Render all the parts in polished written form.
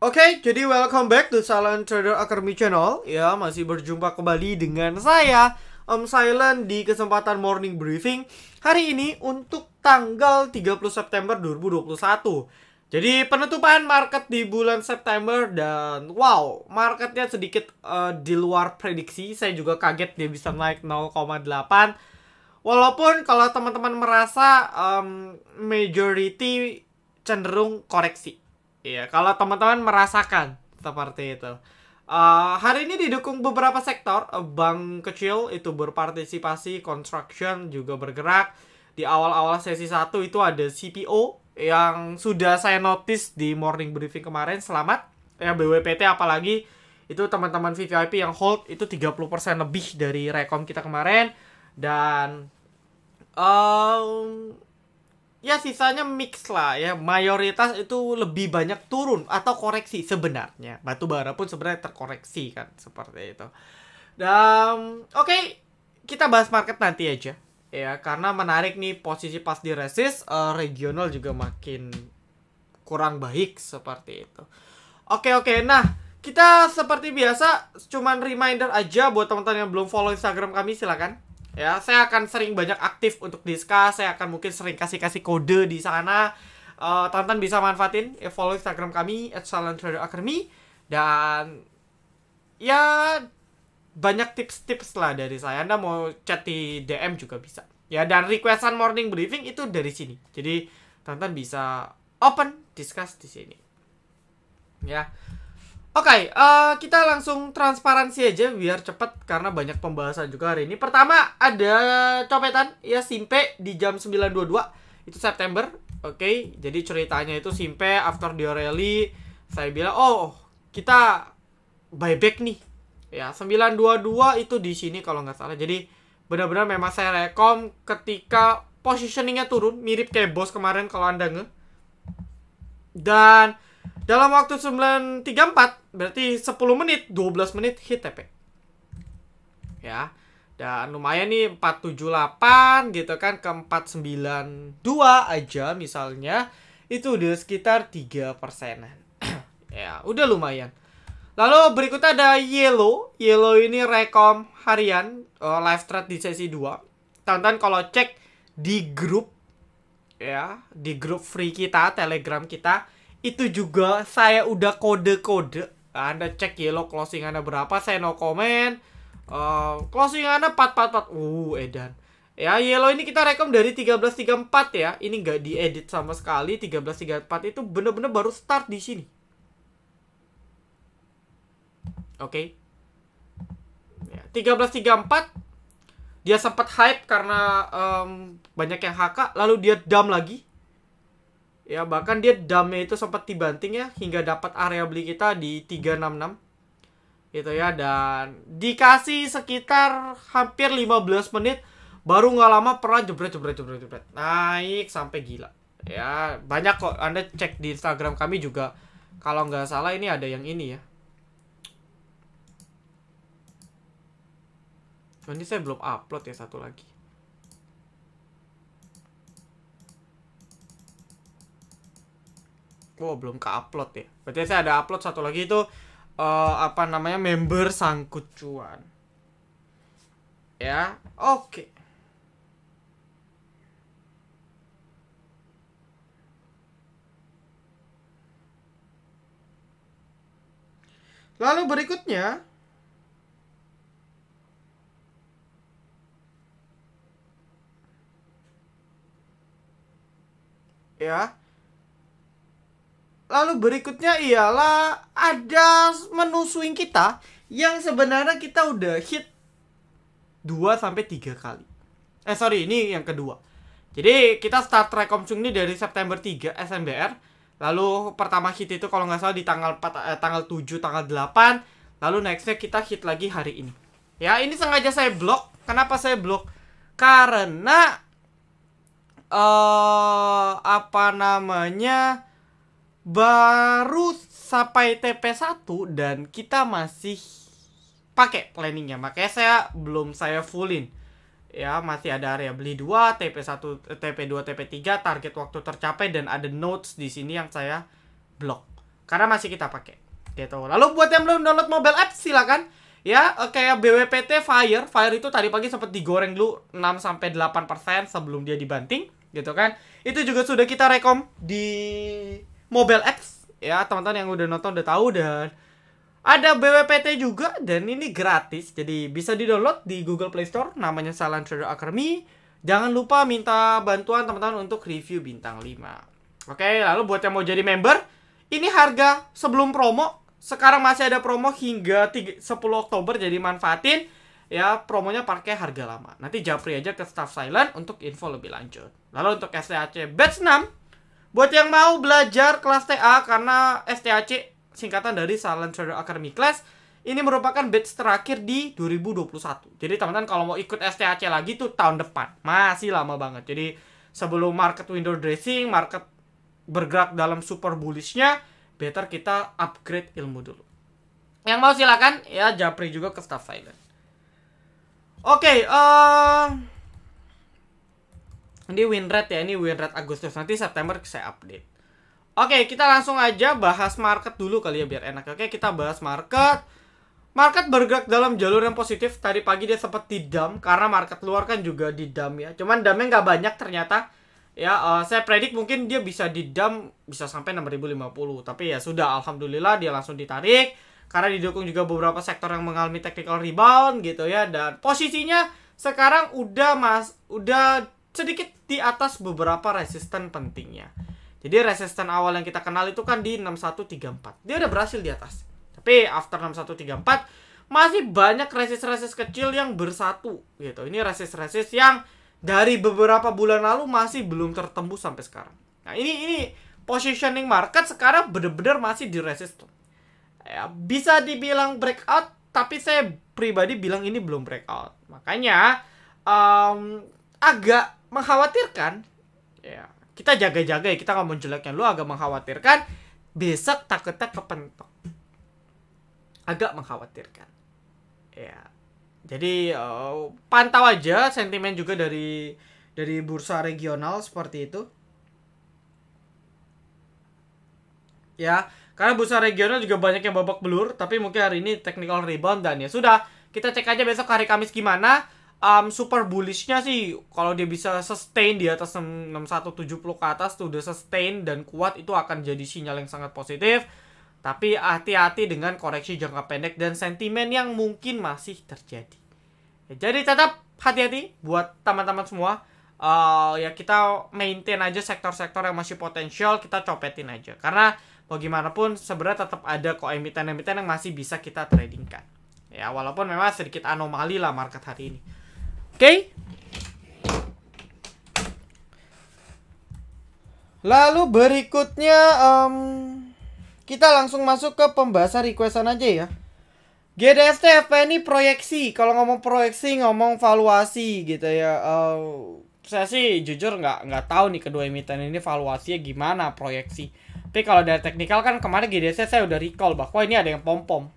Oke, jadi welcome back to Silent Trader Academy Channel. Ya, masih berjumpa kembali dengan saya, Om Silent, di kesempatan morning briefing hari ini untuk tanggal 30 September 2021. Jadi penutupan market di bulan September dan wow, marketnya sedikit di luar prediksi. Saya juga kaget dia bisa naik 0,8. Walaupun kalau teman-teman merasa majority cenderung koreksi. Iya, kalau teman-teman merasakan seperti itu. Hari ini didukung beberapa sektor. Bank kecil itu berpartisipasi, construction juga bergerak. Di awal-awal sesi 1 itu ada CPO yang sudah saya notice di morning briefing kemarin. Selamat. Ya, BWPT apalagi. Itu teman-teman VVIP yang hold itu 30% lebih dari rekom kita kemarin. Dan ya sisanya mix lah ya. Mayoritas itu lebih banyak turun atau koreksi sebenarnya. Batubara pun sebenarnya terkoreksi kan, seperti itu. Dan oke, kita bahas market nanti aja ya, karena menarik nih posisi pas di resist. Regional juga makin kurang baik seperti itu. Oke, nah kita seperti biasa cuman reminder aja buat teman-teman yang belum follow Instagram kami, silakan. Ya, saya akan sering banyak aktif untuk discuss. Saya akan mungkin sering kasih kode di sana. Teman-teman bisa manfaatin ya, follow Instagram kami @silenttraderacademy. Dan ya banyak tips-tips lah dari saya. Anda mau chat di DM juga bisa. Ya, dan requestan morning briefing itu dari sini. Jadi teman-teman bisa open discuss di sini. Ya. Oke, kita langsung transparansi aja biar cepet karena banyak pembahasan juga hari ini. Pertama ada copetan ya Simpe di jam 9.22 itu September. Oke, jadi ceritanya itu Simpe after the rally saya bilang, "Oh, kita buyback nih." Ya, 9.22 itu di sini kalau nggak salah. Jadi benar-benar memang saya rekom ketika positioningnya turun mirip kayak bos kemarin kalau Anda nge. Dan dalam waktu 9.34 berarti 10 menit, 12 menit hit TP. Ya. Dan lumayan nih 478 gitu kan ke 492 aja misalnya. Itu udah sekitar 3%. Ya, udah lumayan. Lalu berikutnya ada Yellow. Yellow ini rekom harian live trade di sesi 2. Teman-teman kalau cek di grup ya, di grup free kita, Telegram kita, itu juga saya udah kode-kode. Anda cek Yellow closing Anda berapa, saya no comment. Closing Anda 444. Edan. Ya, Yellow ini kita rekom dari 13.34 ya. Ini nggak diedit sama sekali. 13.34 itu bener-bener baru start di sini. Oke. Ya, 13.34 dia sempat hype karena banyak yang HK, lalu dia dump lagi. Ya, bahkan dia dumpnya itu sempat dibanting ya, hingga dapat area beli kita di 366. Gitu ya, dan dikasih sekitar hampir 15 menit, baru nggak lama pernah jebret. Naik sampai gila. Ya, banyak kok, Anda cek di Instagram kami juga. Kalau nggak salah ini ada yang ini ya. Ini saya belum upload ya satu lagi. Belum ke-upload ya. Berarti saya ada upload satu lagi itu apa namanya, member sangkut cuan. Ya, oke. Lalu berikutnya ya. Lalu berikutnya ialah ada menu swing kita yang sebenarnya kita udah hit 2-3 kali. Ini yang kedua. Jadi kita start rekom swing ini dari September 3 SMBR. Lalu pertama hit itu kalau nggak salah di tanggal 7, tanggal 8. Lalu nextnya kita hit lagi hari ini. Ya, ini sengaja saya blok. Kenapa saya blok? Karena apa namanya, baru sampai TP1 dan kita masih pakai planningnya. Makanya saya fullin. Ya, masih ada area beli 2, TP1, TP2, TP3, target waktu tercapai dan ada notes di sini yang saya blok. karena masih kita pakai gitu. Lalu buat yang belum download mobile apps silakan ya, kayak BWPT Fire itu tadi pagi sempat digoreng dulu 6-8% sebelum dia dibanting gitu kan. Itu juga sudah kita rekom di mobile apps ya, teman-teman yang udah nonton udah tahu. Dan ada BWPT juga dan ini gratis, jadi bisa di-download di Google Play Store, namanya Silent Trader Academy. Jangan lupa minta bantuan teman-teman untuk review bintang 5. Oke, lalu buat yang mau jadi member, ini harga sebelum promo. Sekarang masih ada promo hingga 10 Oktober, jadi manfaatin ya, promonya pakai harga lama. Nanti japri aja ke staff Silent untuk info lebih lanjut. Lalu untuk STAC batch 6, buat yang mau belajar kelas TA, karena STAC singkatan dari Silent Trader Academy Class, ini merupakan batch terakhir di 2021. Jadi teman-teman kalau mau ikut STAC lagi tuh tahun depan, masih lama banget. Jadi sebelum market window dressing, market bergerak dalam super bullishnya, better kita upgrade ilmu dulu. Yang mau silakan ya, japri juga ke staff Silent. Oke, ini win rate ya, ini win rate Agustus, nanti September saya update. Oke, kita langsung aja bahas market dulu kali ya biar enak. Oke, kita bahas market. Market bergerak dalam jalur yang positif. Tadi pagi dia sempat didam karena market luar kan juga didam ya. Cuman damnya nggak banyak ternyata. Ya, saya predik mungkin dia bisa didam bisa sampai 6050. Tapi ya sudah, alhamdulillah dia langsung ditarik karena didukung juga beberapa sektor yang mengalami technical rebound gitu ya. Dan posisinya sekarang udah sedikit di atas beberapa resisten pentingnya. Jadi resisten awal yang kita kenal itu kan di 6134. Dia udah berhasil di atas. Tapi after 6134 masih banyak resist-resist kecil yang bersatu gitu. Ini resist-resist yang dari beberapa bulan lalu masih belum tertembus sampai sekarang. Nah, ini positioning market sekarang bener-bener masih di resisten. Ya, bisa dibilang breakout, tapi saya pribadi bilang ini belum breakout. Makanya agak mengkhawatirkan ya. Kita jaga-jaga ya, kita ngomong jeleknya lu, agak mengkhawatirkan. Besok takutnya kepentok. Agak mengkhawatirkan. Ya. Jadi pantau aja sentimen juga dari bursa regional seperti itu. Ya, karena bursa regional juga banyak yang babak belur, tapi mungkin hari ini technical rebound dan ya sudah, kita cek aja besok hari Kamis gimana. Super bullishnya sih kalau dia bisa sustain di atas 6170 ke atas tuh udah sustain dan kuat, itu akan jadi sinyal yang sangat positif. Tapi hati-hati dengan koreksi jangka pendek dan sentimen yang mungkin masih terjadi. Ya, jadi tetap hati-hati buat teman-teman semua. Ya kita maintain aja sektor-sektor yang masih potensial, kita copetin aja. Karena bagaimanapun sebenarnya tetap ada kok emiten-emiten yang masih bisa kita tradingkan. Ya walaupun memang sedikit anomali lah market hari ini. Oke. Lalu berikutnya kita langsung masuk ke pembahasan requestan aja ya. GDST FPNI proyeksi. Kalau ngomong proyeksi ngomong valuasi gitu ya. Saya sih jujur nggak tahu nih kedua emiten ini valuasinya gimana proyeksi. Tapi kalau dari teknikal kan kemarin GDST saya udah recall bahwa ini ada yang pom-pom.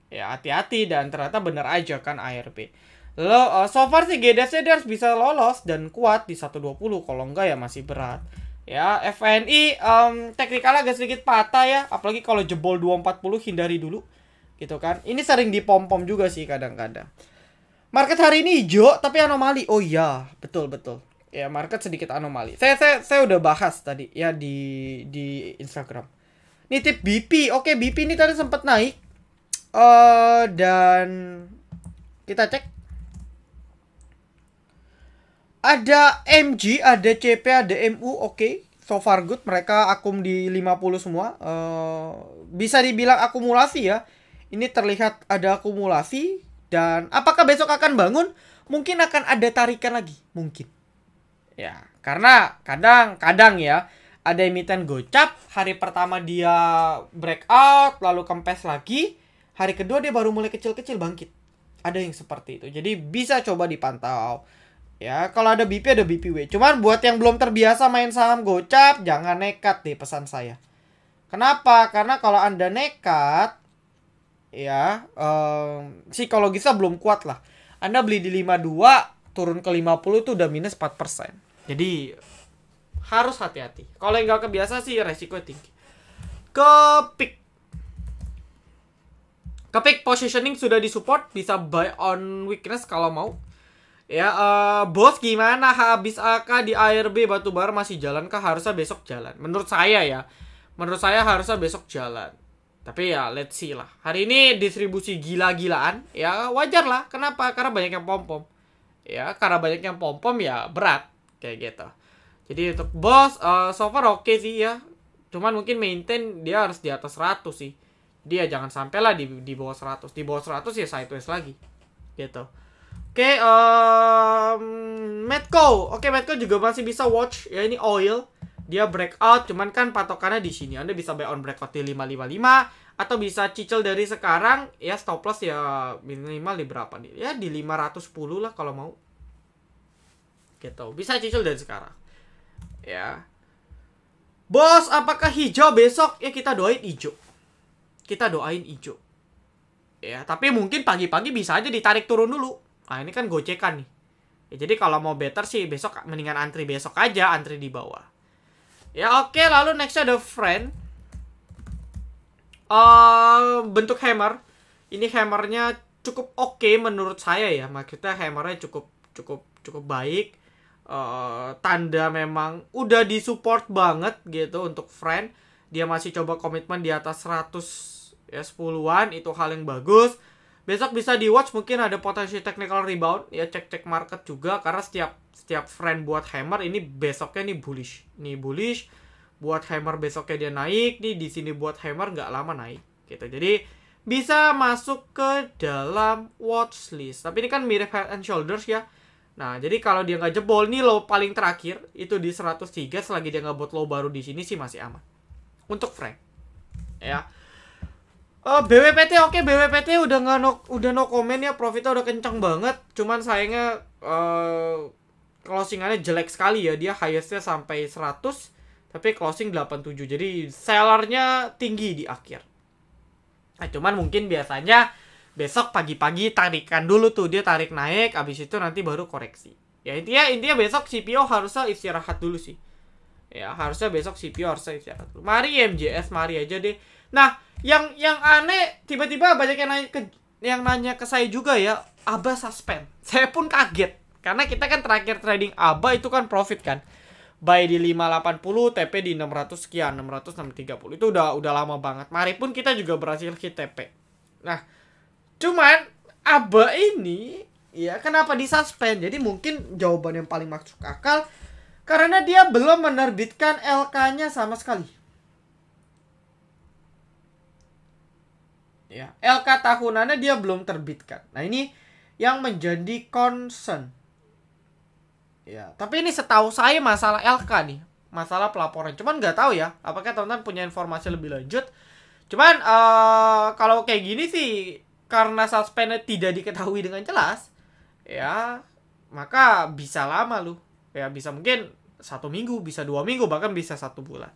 Ya hati-hati, dan ternyata bener aja kan ARP. Lalu so far sih GDST dia harus bisa lolos dan kuat di 120, kalau enggak ya masih berat. Ya, FNI teknikal agak sedikit patah ya, apalagi kalau jebol 240 hindari dulu. Gitu kan. Ini sering dipom-pom juga sih kadang-kadang. Market hari ini hijau tapi anomali. Oh iya, betul. Ya, market sedikit anomali. Saya udah bahas tadi ya di Instagram. Nitip BP. Oke, BP ini tadi sempat naik. Dan kita cek. Ada MG, ada CP, ada MU, oke. So far good, mereka akum di 50 semua. Bisa dibilang akumulasi ya. Ini terlihat ada akumulasi. Dan apakah besok akan bangun? Mungkin akan ada tarikan lagi, mungkin. Ya, karena kadang ya ada emiten gocap, hari pertama dia breakout, lalu kempes lagi. Hari kedua dia baru mulai kecil-kecil bangkit. Ada yang seperti itu. Jadi bisa coba dipantau. Ya, kalau ada BP ada BPW. Cuman buat yang belum terbiasa main saham gocap, jangan nekat deh pesan saya. Kenapa? Karena kalau Anda nekat, ya, psikologisnya belum kuat lah. Anda beli di 52, turun ke 50 itu udah minus 4%. Jadi, harus hati-hati. Kalau yang nggak kebiasa sih resiko tinggi. Ke peak. Kepik positioning sudah disupport, bisa buy on weakness kalau mau. Ya, bos gimana habis AK di ARB batubara masih jalan kah? Harusnya besok jalan. Menurut saya ya. Menurut saya harusnya besok jalan. Tapi ya let's see lah. Hari ini distribusi gila-gilaan. Ya wajar lah. Kenapa? Karena banyak yang pom-pom. Ya, karena banyak yang pom-pom ya berat. Kayak gitu. Jadi untuk bos, so far oke sih ya. Cuman mungkin maintain dia harus di atas 100 sih. Dia jangan sampai lah di bawah 100. Di bawah 100 ya sideways lagi. Gitu. Oke, Medco. Oke, Medco juga masih bisa watch. Ya ini oil. Dia breakout. Cuman kan patokannya di sini. Anda bisa buy on breakout di 555. Atau bisa cicil dari sekarang. Ya stop loss ya minimal di berapa nih? Ya di 510 lah kalau mau. Gitu. Bisa cicil dari sekarang. Ya. Bos, apakah hijau besok? Ya kita doain hijau. Kita doain hijau. Ya, tapi mungkin pagi-pagi bisa aja ditarik turun dulu. Nah, ini kan gocekan nih. Ya, jadi kalau mau better sih besok mendingan antri besok aja, antri di bawah. Ya, oke, lalu next ada friend. Bentuk hammer. Ini hammernya cukup oke menurut saya ya. Maksudnya hammernya cukup baik. Tanda memang udah disupport banget gitu untuk friend. Dia masih coba komitmen di atas 100 ya 10-an, itu hal yang bagus. Besok bisa di watch, mungkin ada potensi technical rebound ya, cek market juga karena setiap friend buat hammer ini besoknya nih bullish. Nih bullish buat hammer besoknya dia naik, nih di sini buat hammer nggak lama naik gitu. Jadi bisa masuk ke dalam watch list. Tapi ini kan mirip head and shoulders ya. Nah, jadi kalau dia nggak jebol nih low paling terakhir itu di 103, selagi dia nggak buat low baru di sini sih masih aman. Untuk friend. Ya. BWPT oke, BWPT udah no comment ya, profitnya udah kencang banget. Cuman sayangnya closingannya jelek sekali ya. Dia highestnya sampai 100 tapi closing 87. Jadi sellernya tinggi di akhir. Nah, cuman mungkin biasanya besok pagi-pagi tarikan dulu tuh, dia tarik naik, abis itu nanti baru koreksi. Ya intinya besok CPO harusnya istirahat dulu sih. Ya harusnya besok CPO harusnya istirahat dulu. Mari MJS, mari aja deh. Nah, yang aneh tiba-tiba banyak yang nanya ke saya juga ya, ABA suspend. Saya pun kaget karena kita kan terakhir trading ABA itu kan profit kan. Buy di 580, TP di 600 sekian, 630. Itu udah lama banget. Mari pun kita juga berhasil hit TP. Nah, cuman ABA ini ya kenapa disuspend? Jadi mungkin jawaban yang paling masuk akal karena dia belum menerbitkan LK-nya sama sekali. Ya, LK tahunannya dia belum terbitkan. Nah, ini yang menjadi concern. Ya, tapi ini setahu saya masalah LK nih, masalah pelaporan. Cuman nggak tahu ya, apakah teman-teman punya informasi lebih lanjut. Cuman kalau kayak gini sih karena suspendnya tidak diketahui dengan jelas, ya maka bisa lama loh. Ya bisa mungkin 1 minggu, bisa 2 minggu, bahkan bisa 1 bulan.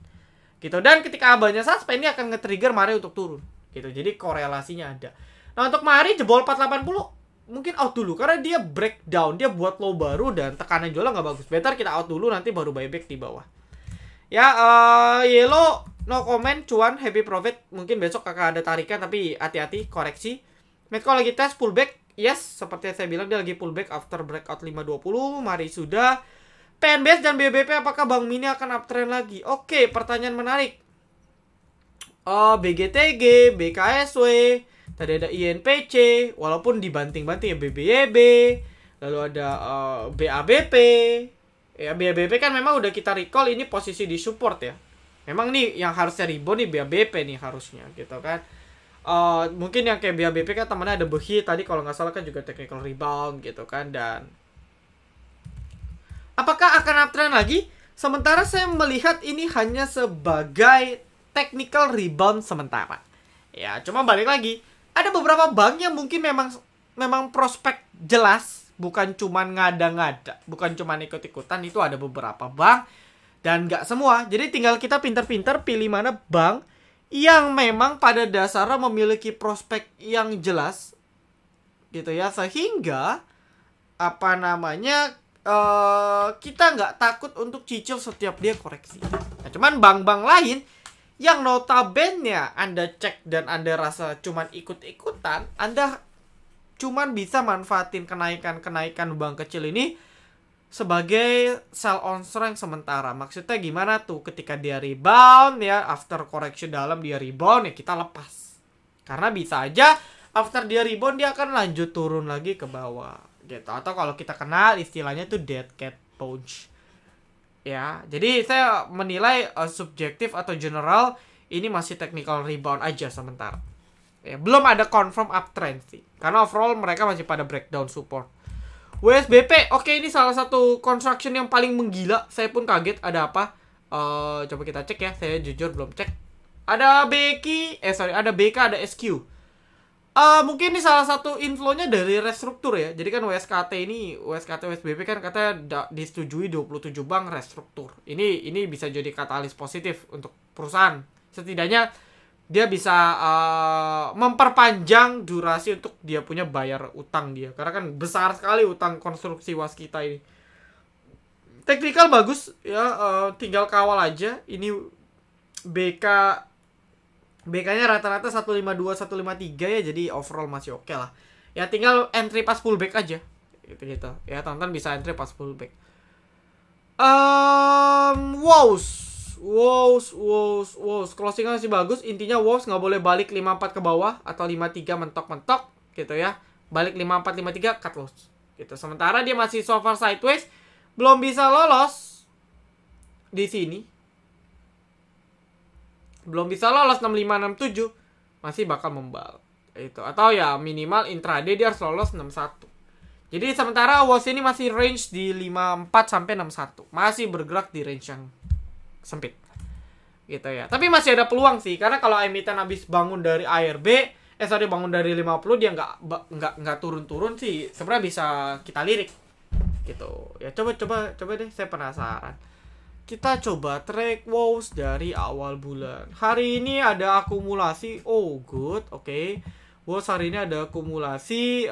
Gitu. Dan ketika abanya suspend ini akan nge-trigger Mari untuk turun. Gitu. Jadi korelasinya ada. Nah untuk Mari jebol 480 mungkin out dulu karena dia breakdown, dia buat low baru dan tekanan jualnya nggak bagus. Better kita out dulu, nanti baru buyback di bawah. Ya yellow no comment, cuan happy profit. Mungkin besok akan ada tarikan tapi hati-hati koreksi. Medco lagi tes pullback. Yes, seperti yang saya bilang dia lagi pullback after breakout 520. Mari sudah. PNBS dan BBP apakah Bank Mini akan uptrend lagi? Oke, pertanyaan menarik. BGTG, BKSW, tadi ada INPC, walaupun dibanting-banting ya BBYB, lalu ada BABP. Ya BABP kan memang udah kita recall ini posisi di support ya. Memang nih yang harusnya rebound nih BABP nih harusnya gitu kan. Mungkin yang kayak BABP kan temannya ada Behi tadi kalau nggak salah kan juga technical rebound gitu kan. Dan apakah akan uptrend lagi? Sementara saya melihat ini hanya sebagai technical rebound sementara. Ya, cuma balik lagi. Ada beberapa bank yang mungkin memang prospek jelas, bukan cuma ngada-ngada, bukan cuma ikut-ikutan. Itu ada beberapa bank dan nggak semua. Jadi tinggal kita pinter-pinter pilih mana bank yang memang pada dasarnya memiliki prospek yang jelas gitu ya, sehingga apa namanya kita nggak takut untuk cicil setiap dia koreksi. Nah, cuman bank-bank lain Yang notabene Anda cek dan Anda rasa cuman ikut-ikutan, Anda cuman bisa manfaatin kenaikan bank kecil ini sebagai sell on strength sementara. Maksudnya gimana tuh? Ketika dia rebound ya, after correction dalam dia rebound ya, kita lepas. Karena bisa aja after dia rebound dia akan lanjut turun lagi ke bawah gitu. Atau kalau kita kenal istilahnya tuh dead cat bounce. Ya, jadi saya menilai subjektif atau general ini masih technical rebound aja sementara. Ya, belum ada confirm uptrend sih. Karena overall mereka masih pada breakdown support. WSBP, oke, ini salah satu construction yang paling menggila. Saya pun kaget ada apa. Coba kita cek ya. Saya jujur belum cek. Ada ada BK, ada SQ. Mungkin ini salah satu inflow-nya dari restruktur ya. Jadi kan WSKT WSBP kan katanya disetujui 27 bank restruktur. Ini bisa jadi katalis positif untuk perusahaan. Setidaknya dia bisa memperpanjang durasi untuk dia punya bayar utang dia. Karena kan besar sekali utang konstruksi waskita ini. Teknikal bagus ya, tinggal kawal aja. Ini BK-nya rata-rata 152, 153 ya. Jadi overall masih oke lah. Ya tinggal entry pas pullback aja. Gitu. Ya teman-teman bisa entry pas pullback. Wows closingnya masih bagus. Intinya Wows nggak boleh balik 54 ke bawah atau 53 mentok-mentok gitu ya. Balik 54 53 cut loss gitu. Sementara dia masih so far sideways, belum bisa lolos di sini. Belum bisa lolos 65 67, masih bakal membal itu. Atau ya minimal intraday dia harus lolos 61. Jadi sementara Wows ini masih range di 54 sampai 61. Masih bergerak di range yang sempit gitu ya. Tapi masih ada peluang sih, karena kalau emiten habis bangun dari bangun dari 50, dia nggak turun-turun sih, sebenarnya bisa kita lirik gitu ya. Coba deh, saya penasaran. Kita coba track Wows dari awal bulan. Hari ini ada akumulasi. Oh good, oke. Wows hari ini ada akumulasi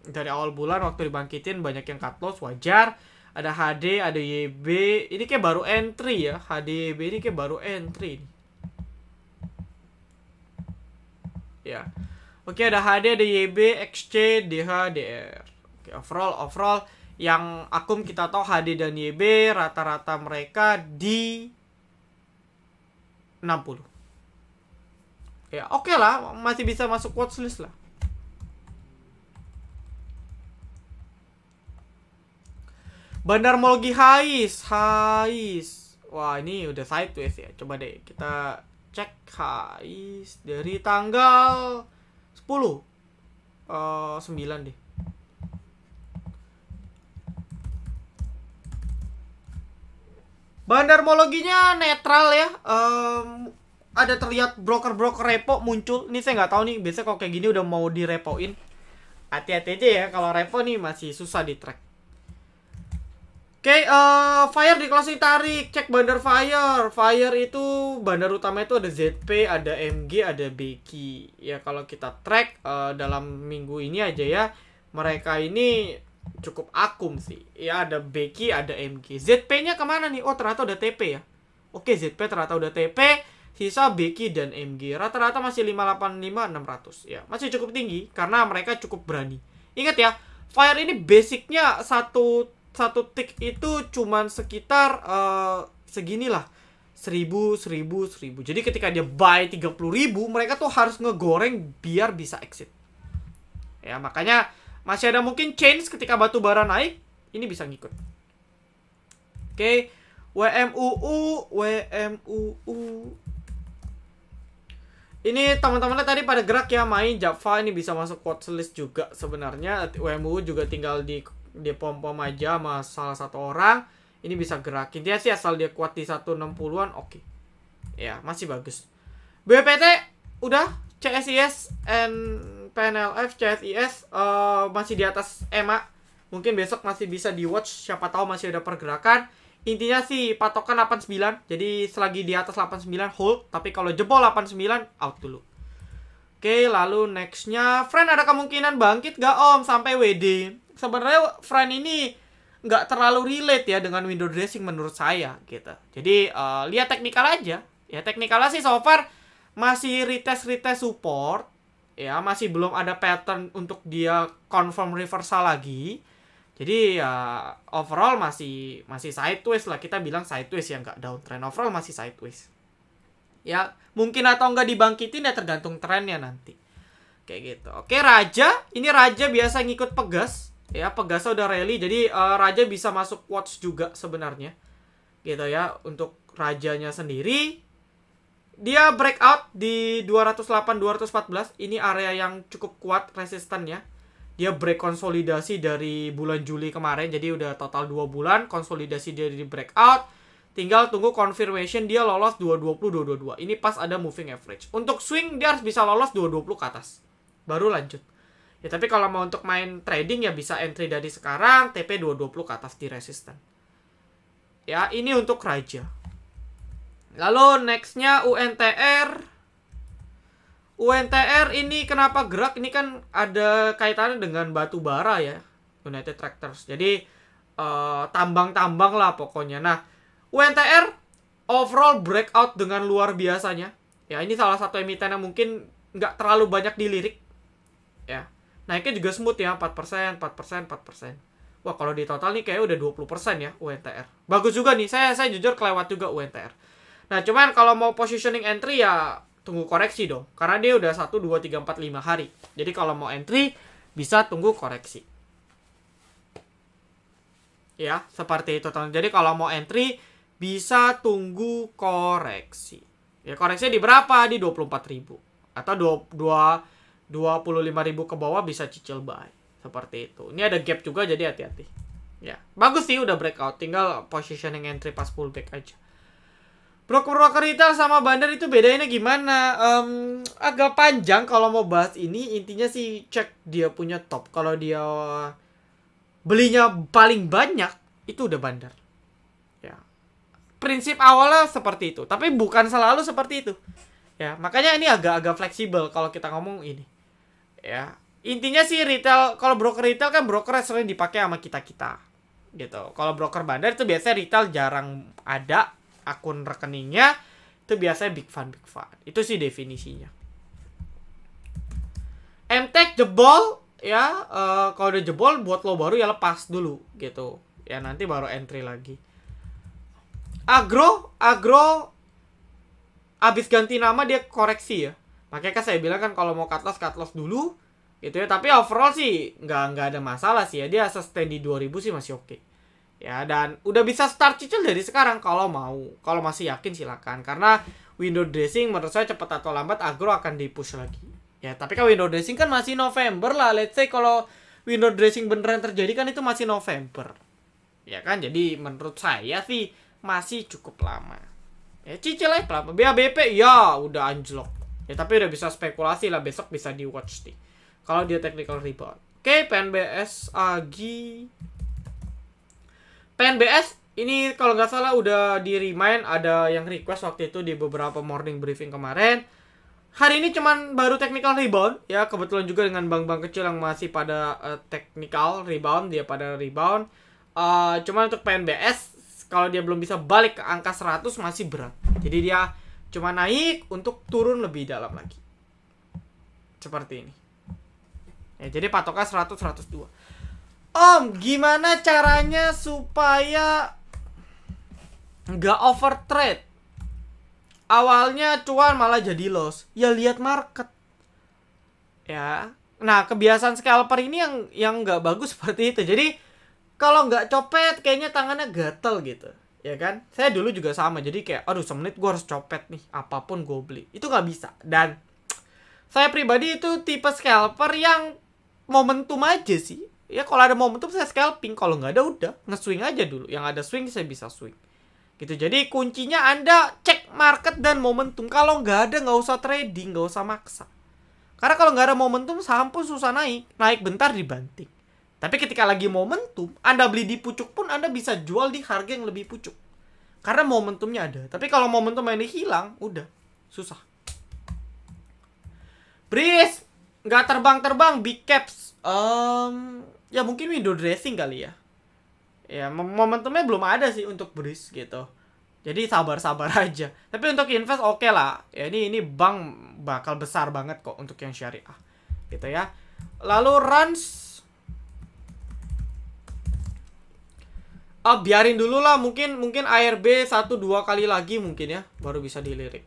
dari awal bulan waktu dibangkitin banyak yang cut loss, wajar. Ada HD, ada YB. Ini kayak baru entry ya. HD, YB ini kayak baru entry. Ya. Oke, ada HD, ada YB, XC, DH, DR. Oke, overall yang akum kita tahu HD dan YB rata-rata mereka di 60. Ya, oke lah, masih bisa masuk watchlist lah. Bandarmologi Hais. Wah, ini udah sideways ya. Coba deh kita cek Hais dari tanggal 10. 9 deh. Bandarmologinya netral ya. Ada terlihat broker-broker repo muncul. Ini saya nggak tahu nih. Biasanya kalau kayak gini udah mau direpoin. Hati-hati aja ya. Kalau repo nih masih susah di track. Oke, Fire di closing tarik. Cek bandar Fire. Fire itu bandar utama itu ada ZP, ada MG, ada Beki. Ya kalau kita track dalam minggu ini aja ya, mereka ini cukup akum sih. Ya ada Beki, ada MG. ZP-nya kemana nih? Oh ternyata udah TP ya. Oke, ZP ternyata udah TP. Sisa Beki dan MG. Rata-rata masih 585 600. Ya masih cukup tinggi karena mereka cukup berani. Ingat ya, Fire ini basicnya satu tick itu cuman sekitar seginilah, 1000. Jadi ketika dia buy 30.000, mereka tuh harus ngegoreng biar bisa exit. Ya makanya masih ada mungkin change ketika batu bara naik, ini bisa ngikut. Oke, WMUU. Ini teman-temannya tadi pada gerak ya, main Java ini bisa masuk watchlist juga sebenarnya. WMUU juga tinggal dia pom-pom aja sama salah satu orang. Ini bisa gerakin dia sih, asal dia kuat di 160-an oke. Ya masih bagus. BPT udah. CSIS and PNLF. CSIS masih di atas EMA. Mungkin besok masih bisa di watch, siapa tahu masih ada pergerakan. Intinya sih patokan 89. Jadi selagi di atas 89 hold, tapi kalau jebol 89 out dulu. Oke, lalu nextnya Friend ada kemungkinan bangkit gak om sampai WD? Sebenarnya Friend ini nggak terlalu relate ya dengan window dressing menurut saya gitu. Jadi lihat teknikal aja Ya teknikalnya sih so far masih retest support. Ya masih belum ada pattern untuk dia confirm reversal lagi. Jadi ya overall masih sideways lah, kita bilang sideways ya, nggak downtrend. Overall masih sideways. Ya mungkin atau nggak dibangkitin ya tergantung trennya nanti. Kayak gitu. Oke, Raja. Ini Raja biasa ngikut Pegas. Ya, Pegasnya udah rally. Jadi Raja bisa masuk watch juga sebenarnya. Gitu ya. Untuk Rajanya sendiri, dia breakout di 208-214. Ini area yang cukup kuat resistannya. Dia break konsolidasi dari bulan Juli kemarin. Jadi udah total 2 bulan konsolidasi dia di breakout. Tinggal tunggu confirmation dia lolos 220-222. Ini pas ada moving average. Untuk swing dia harus bisa lolos 220 ke atas. Baru lanjut. Ya tapi kalau mau untuk main trading ya bisa entry dari sekarang. TP 220 ke atas di resisten. Ya ini untuk Raja. Lalu nextnya UNTR. UNTR ini kenapa gerak? Ini kan ada kaitannya dengan batu bara ya, United Tractors. Jadi tambang-tambang lah pokoknya. Nah, UNTR overall breakout dengan luar biasanya. Ya, ini salah satu emiten yang mungkin nggak terlalu banyak dilirik. Ya, naiknya juga smooth ya, 4%. Wah, kalau di total nih kayak udah 20% ya UNTR. Bagus juga nih, saya jujur kelewat juga UNTR. Nah, cuman kalau mau positioning entry ya tunggu koreksi dong. Karena dia udah 1, 2, 3, 4, 5 hari. Jadi kalau mau entry, bisa tunggu koreksi. Ya, seperti itu. Jadi kalau mau entry, bisa tunggu koreksi. Ya, koreksinya di berapa? Di 24.000. Atau 25.000 ke bawah bisa cicil buy. Seperti itu. Ini ada gap juga, jadi hati-hati. Ya, bagus sih udah breakout. Tinggal positioning entry pas pullback aja. Broker retail sama bandar itu bedanya gimana? Agak panjang kalau mau bahas ini. Intinya sih cek dia punya top. Kalau dia belinya paling banyak, itu udah bandar. Ya. Prinsip awalnya seperti itu. Tapi bukan selalu seperti itu. Ya, makanya ini agak fleksibel kalau kita ngomong ini. Ya. Intinya sih retail, kalau broker retail kan broker sering dipakai sama kita-kita. Gitu. Kalau broker bandar itu biasanya retail jarang ada akun rekeningnya, itu biasanya big fund. Itu sih definisinya. MTech jebol ya, kalau udah jebol buat lo baru ya lepas dulu gitu. Ya nanti baru entry lagi. Agro abis ganti nama dia koreksi ya. Makanya kan saya bilang kan kalau mau cut loss dulu gitu ya. Tapi overall sih nggak ada masalah sih ya. Dia sustain di 2000 sih masih oke. Ya, dan udah bisa start cicil dari sekarang kalau mau. Kalau masih yakin silakan. Karena window dressing menurut saya cepat atau lambat agro akan di-push lagi. Ya, tapi kan window dressing kan masih November lah. Let's say kalau window dressing beneran terjadi kan itu masih November. Ya kan, jadi menurut saya sih masih cukup lama. Ya, cicil aja pelan. BABP ya udah anjlok. Ya, tapi udah bisa spekulasi lah, besok bisa di-watch nih. Kalau dia technical rebound. Oke, PNBS Agi. PNBS ini kalau nggak salah udah di remind, ada yang request waktu itu di beberapa morning briefing kemarin. Hari ini cuman baru technical rebound ya, kebetulan juga dengan bank-bank kecil yang masih pada technical rebound, dia pada rebound. Cuman untuk PNBS kalau dia belum bisa balik ke angka 100 masih berat. Jadi dia cuma naik untuk turun lebih dalam lagi. Seperti ini. Ya, jadi patoknya 100 102. Om, gimana caranya supaya nggak overtrade? Awalnya cuan malah jadi loss. Ya lihat market. Ya. Nah, kebiasaan scalper ini yang nggak bagus seperti itu. Jadi kalau nggak copet kayaknya tangannya gatel gitu. Ya kan? Saya dulu juga sama. Jadi kayak aduh semenit gue harus copet nih. Apapun gue beli. Itu nggak bisa. Dan saya pribadi itu tipe scalper yang momentum aja sih. Ya kalau ada momentum saya scalping, kalau nggak ada udah nge-swing aja dulu. Yang ada swing saya bisa swing. Gitu. Jadi kuncinya Anda cek market dan momentum. Kalau nggak ada nggak usah trading, nggak usah maksa. Karena kalau nggak ada momentum saham pun susah naik. Naik bentar dibanting. Tapi ketika lagi momentum, Anda beli di pucuk pun Anda bisa jual di harga yang lebih pucuk. Karena momentumnya ada. Tapi kalau momentum ini hilang, udah susah. Breeze nggak terbang-terbang, big caps. Ya mungkin window dressing kali ya. Ya momentumnya belum ada sih untuk Breeze gitu. Jadi sabar-sabar aja. Tapi untuk invest oke lah. Ya ini bank bakal besar banget kok untuk yang syariah. Gitu ya. Lalu runs biarin dulu lah, mungkin ARB 1-2 kali lagi mungkin ya baru bisa dilirik.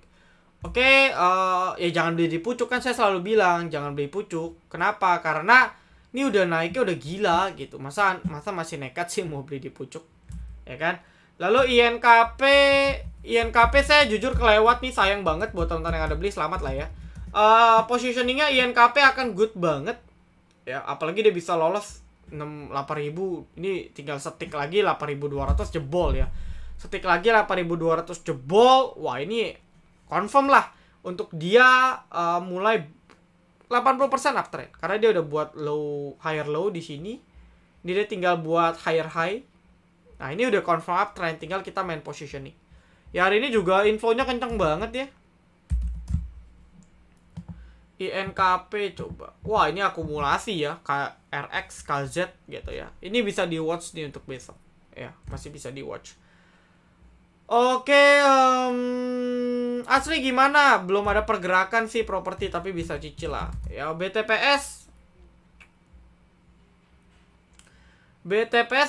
Oke, ya jangan beli di pucuk, kan saya selalu bilang jangan beli pucuk. Kenapa? Karena ini udah naiknya udah gila gitu. Masa masih nekat sih mau beli di pucuk, ya kan? Lalu INKP saya jujur kelewat nih, sayang banget buat teman-teman yang ada beli, selamat lah ya. Positioningnya INKP akan good banget ya, apalagi dia bisa lolos 8.000. Ini tinggal setik lagi 8.200 jebol ya. Setik lagi 8.200 jebol. Wah, ini confirm lah untuk dia mulai 80% uptrend karena dia udah buat higher low di sini. Ini dia tinggal buat higher high. Nah, ini udah confirm uptrend, tinggal kita main positioning. Ya, hari ini juga infonya kenceng banget ya. INKP coba. Wah, ini akumulasi ya, KRX, KZ gitu ya. Ini bisa di watch nih untuk besok. Ya, masih bisa di watch. Oke, Asri gimana? Belum ada pergerakan sih properti, tapi bisa cicil lah. Ya, BTPS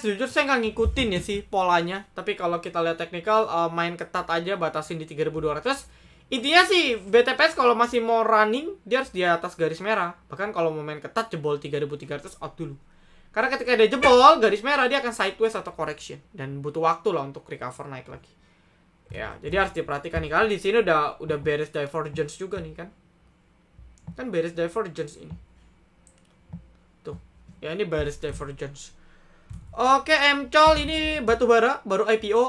jujur saya nggak ngikutin ya sih polanya. Tapi kalau kita lihat teknikal, main ketat aja, batasin di 3.200. Intinya sih BTPS kalau masih mau running, dia harus di atas garis merah. Bahkan kalau mau main ketat, jebol 3.300 out dulu. Karena ketika dia jebol garis merah, dia akan sideways atau correction. Dan butuh waktu lah untuk recover naik lagi. Ya, jadi harus diperhatikan nih. Karena di sini udah bearish divergence juga nih kan. Kan bearish divergence ini. Tuh. Ya, ini bearish divergence. Oke, MCOL ini batubara baru IPO.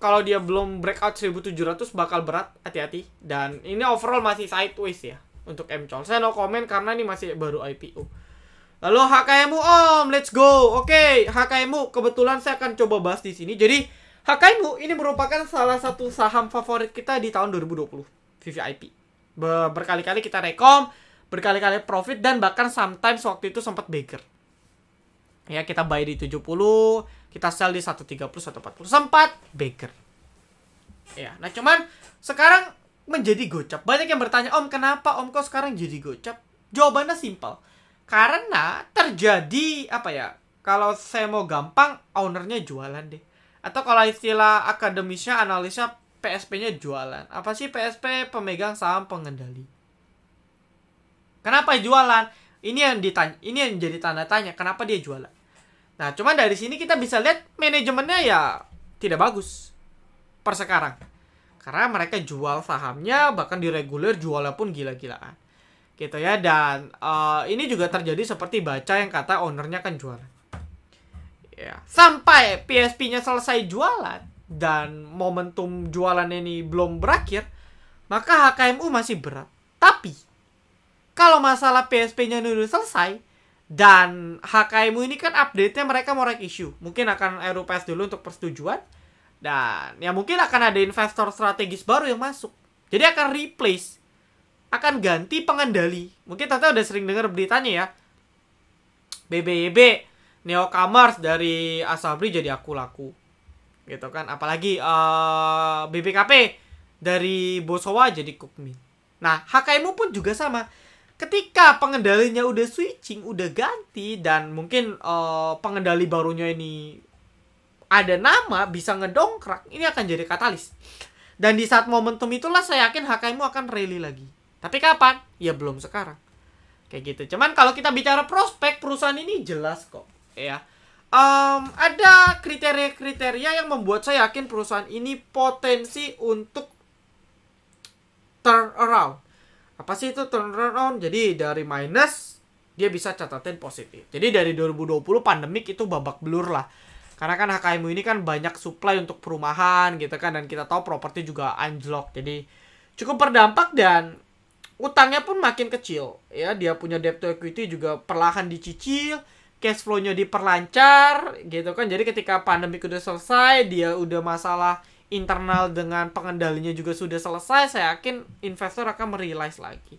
Kalau dia belum breakout 1700 bakal berat, hati-hati. Dan ini overall masih sideways ya untuk MCOL. Saya no comment karena ini masih baru IPO. Lalu HKMU Om, let's go. Oke, HKMU kebetulan saya akan coba bahas di sini. Jadi HKMU ini merupakan salah satu saham favorit kita di tahun 2020 VVIP. Berkali-kali kita rekom, berkali-kali profit, dan bahkan sometimes waktu itu sempat beggar. Ya, kita buy di 70, kita sell di 130, 140. Sempat beggar. Ya, nah cuman sekarang menjadi gocap. Banyak yang bertanya, Om, kenapa Om kok sekarang jadi gocap? Jawabannya simpel. Karena terjadi, apa ya, kalau saya mau gampang, ownernya jualan deh. Atau kalau istilah akademisnya, analisnya, PSP-nya jualan. Apa sih PSP? Pemegang saham pengendali. Kenapa jualan? Ini yang jadi tanda tanya, kenapa dia jualan. Nah, cuman dari sini kita bisa lihat manajemennya ya tidak bagus per sekarang. Karena mereka jual sahamnya, bahkan di reguler jualnya pun gila-gilaan. Gitu ya, dan ini juga terjadi seperti baca yang kata ownernya kan jualan. Ya, sampai PSP-nya selesai jualan dan momentum jualan ini belum berakhir, maka HKMU masih berat. Tapi kalau masalah PSP-nya udah selesai dan HKMU ini kan update-nya mereka mau reg issue, mungkin akan RUPS dulu untuk persetujuan, dan ya mungkin akan ada investor strategis baru yang masuk. Jadi akan replace, akan ganti pengendali. Mungkin tante udah sering dengar beritanya ya, BBYB newcomers dari Asabri jadi aku laku gitu kan. Apalagi BBKP dari Bosowa jadi Kukmin. Nah, HKMU pun juga sama. Ketika pengendalinya udah switching, udah ganti, dan mungkin pengendali barunya ini ada nama, bisa ngedongkrak, ini akan jadi katalis. Dan di saat momentum itulah saya yakin HKMU akan rally lagi. Tapi kapan? Ya belum sekarang. Kayak gitu. Cuman kalau kita bicara prospek, perusahaan ini jelas kok. Ya, ada kriteria-kriteria yang membuat saya yakin perusahaan ini potensi untuk turn around. Apa sih itu turn around? Jadi dari minus dia bisa catatin positif. Jadi dari 2020 pandemik itu babak belur lah. Karena kan HKMU ini kan banyak supply untuk perumahan gitu kan, dan kita tahu properti juga anjlok. Jadi cukup berdampak dan utangnya pun makin kecil. Ya, dia punya debt to equity juga perlahan dicicil. Cash flow-nya diperlancar gitu kan. Jadi ketika pandemi udah selesai, dia udah masalah internal dengan pengendalinya juga sudah selesai, saya yakin investor akan merealize lagi.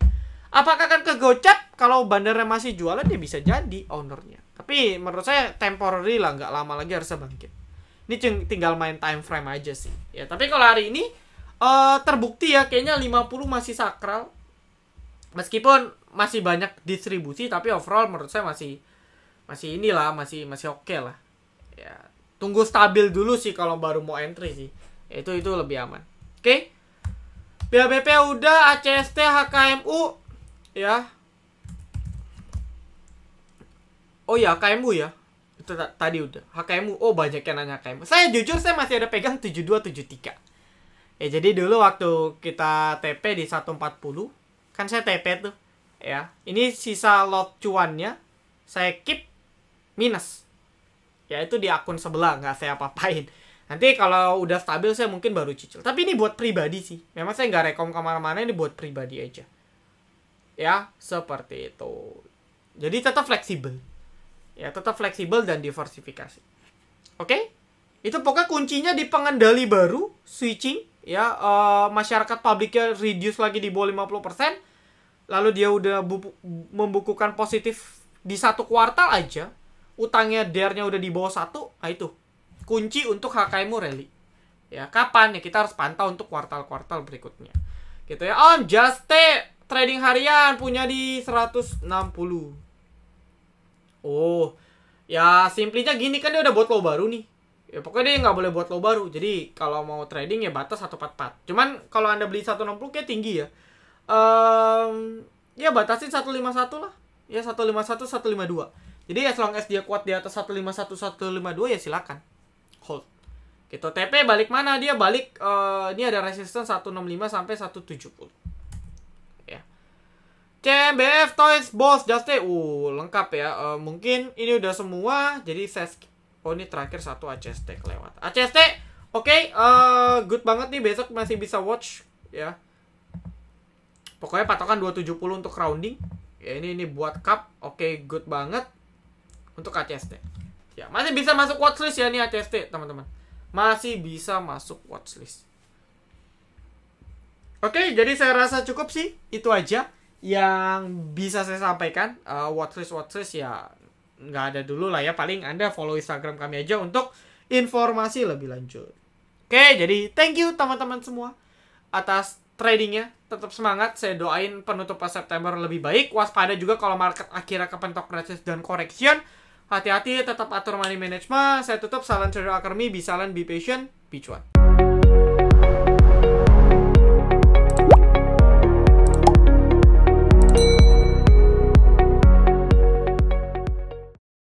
Apakah akan kegocap? Kalau bandarnya masih jualan, dia bisa jadi ownernya. Tapi menurut saya temporary lah, nggak lama lagi harusnya bangkit. Ini tinggal main time frame aja sih. Ya, tapi kalau hari ini terbukti ya kayaknya 50 masih sakral. Meskipun masih banyak distribusi, tapi overall menurut saya masih inilah, masih oke lah. Ya, tunggu stabil dulu sih kalau baru mau entry sih. Itu lebih aman. Oke. BABP udah, ACST, HKMU ya. Oh ya, HKMU ya. Itu tadi udah. HKMU. Oh, banyak yang nanya HKMU. Saya jujur saya masih ada pegang 7273. Ya, jadi dulu waktu kita TP di 140, kan saya TP tuh. Ya, ini sisa lot cuannya saya keep minus. Ya, itu di akun sebelah, nggak saya apa-apain. Nanti kalau udah stabil saya mungkin baru cicil. Tapi ini buat pribadi sih. Memang saya nggak rekom kemana-mana, ini buat pribadi aja. Ya, seperti itu. Jadi tetap fleksibel. Ya, tetap fleksibel dan diversifikasi. Oke? Itu pokoknya kuncinya di pengendali baru, switching. Ya, masyarakat publiknya reduce lagi di bawah 50%. Lalu dia udah membukukan positif di 1 kuartal aja. Utangnya DER-nya udah di bawah 1. Nah itu kunci untuk HKMU rally. Ya, kapan ya kita harus pantau untuk kuartal-kuartal berikutnya. Gitu ya. Om Juste trading harian punya di 160. Oh. Ya, simplinya gini kan dia udah buat low baru nih. Ya pokoknya dia nggak boleh buat low baru. Jadi kalau mau trading ya batas 144. Cuman kalau Anda beli 160 kayak tinggi ya. Ya batasin 151 lah. Ya 151 152. Jadi as long as dia kuat di atas 151 152 ya silakan hold. Gitu. TP balik mana? Dia balik ini ada resistance 165 sampai 170. Ya. CMBF Toys Boss Juste lengkap ya. Mungkin ini udah semua. Jadi saya skip. Oh, ini terakhir satu ACST kelewat. ACST oke, good banget nih, besok masih bisa watch ya. Pokoknya patokan 270 untuk rounding. Ya ini buat cup. Oke, good banget untuk ACST. Ya, masih bisa masuk watchlist ya nih ACST, teman-teman. Masih bisa masuk watchlist. Oke, jadi saya rasa cukup sih. Itu aja yang bisa saya sampaikan. Watchlist ya nggak ada dulu lah ya. Paling Anda follow Instagram kami aja untuk informasi lebih lanjut. Oke, jadi thank you teman-teman semua atas tradingnya. Tetap semangat. Saya doain penutup September lebih baik. Waspada juga kalau market akhirnya kepentok resist dan correction. Hati-hati, tetap atur money management. Saya tutup. Salam Trader Academy. Be silent, be patient, be cuan.